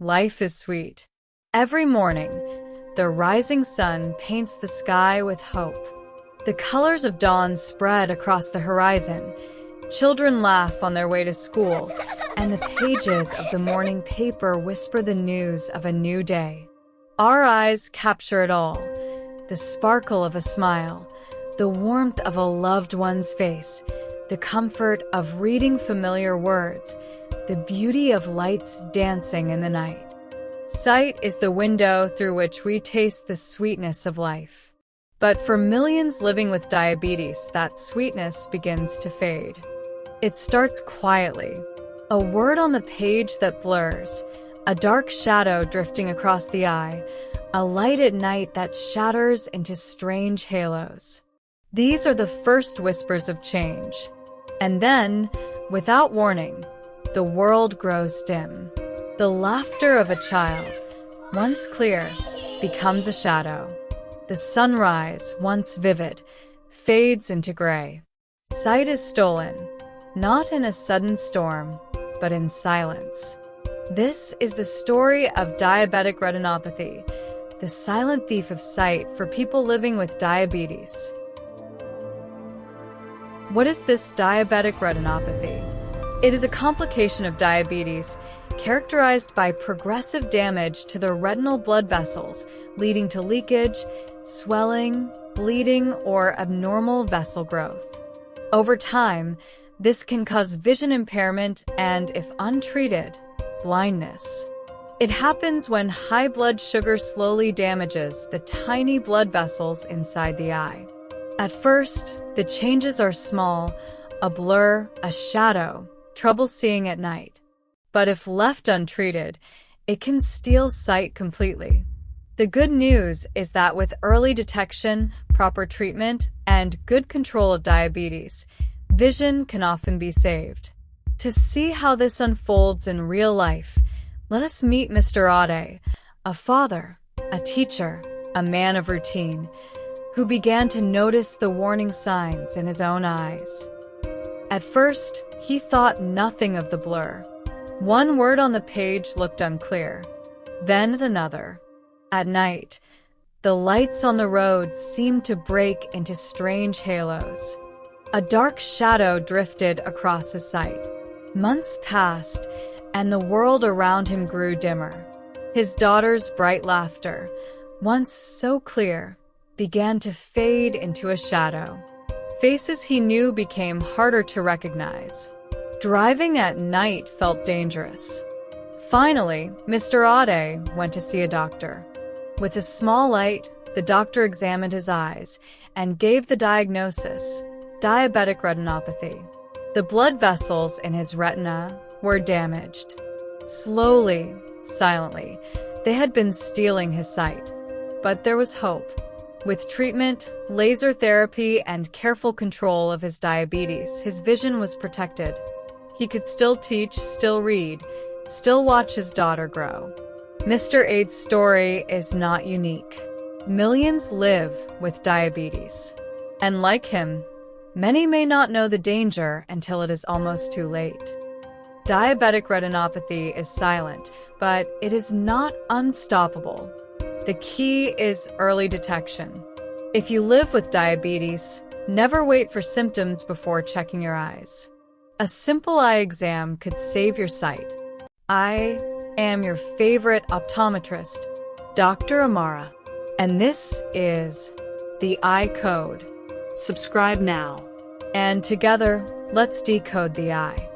life is sweet. Every morning, the rising sun paints the sky with hope. The colors of dawn spread across the horizon. Children laugh on their way to school, and the pages of the morning paper whisper the news of a new day. Our eyes capture it all: the sparkle of a smile, the warmth of a loved one's face, the comfort of reading familiar words, the beauty of lights dancing in the night. Sight is the window through which we taste the sweetness of life. But for millions living with diabetes, that sweetness begins to fade. It starts quietly. A word on the page that blurs, a dark shadow drifting across the eye, a light at night that shatters into strange halos. These are the first whispers of change. And then, without warning, the world grows dim. The laughter of a child, once clear, becomes a shadow. The sunrise, once vivid, fades into gray. Sight is stolen, not in a sudden storm, but in silence. This is the story of diabetic retinopathy, the silent thief of sight for people living with diabetes. What is this diabetic retinopathy? It is a complication of diabetes characterized by progressive damage to the retinal blood vessels, leading to leakage, swelling, bleeding, or abnormal vessel growth. Over time, this can cause vision impairment and, if untreated, blindness. It happens when high blood sugar slowly damages the tiny blood vessels inside the eye. At first, the changes are small: a blur, a shadow, trouble seeing at night. But if left untreated, it can steal sight completely. The good news is that with early detection, proper treatment, and good control of diabetes, vision can often be saved. To see how this unfolds in real life, let us meet Mr. Ade, a father, a teacher, a man of routine, who began to notice the warning signs in his own eyes. At first, he thought nothing of the blur. One word on the page looked unclear, then another. At night, the lights on the road seemed to break into strange halos. A dark shadow drifted across his sight. Months passed, and the world around him grew dimmer. His daughter's bright laughter, once so clear, began to fade into a shadow. Faces he knew became harder to recognize. Driving at night felt dangerous. Finally, Mr. Ade went to see a doctor. With a small light, the doctor examined his eyes and gave the diagnosis: diabetic retinopathy. The blood vessels in his retina were damaged. Slowly, silently, they had been stealing his sight. But there was hope. With treatment, laser therapy, and careful control of his diabetes, his vision was protected. He could still teach, still read, still watch his daughter grow. Mr. Ade's story is not unique. Millions live with diabetes. And like him, many may not know the danger until it is almost too late. Diabetic retinopathy is silent, but it is not unstoppable. The key is early detection. If you live with diabetes, never wait for symptoms before checking your eyes. A simple eye exam could save your sight. I am your favorite optometrist, Dr. Amara, and this is The Eye Code. Subscribe now. And together, let's decode the eye.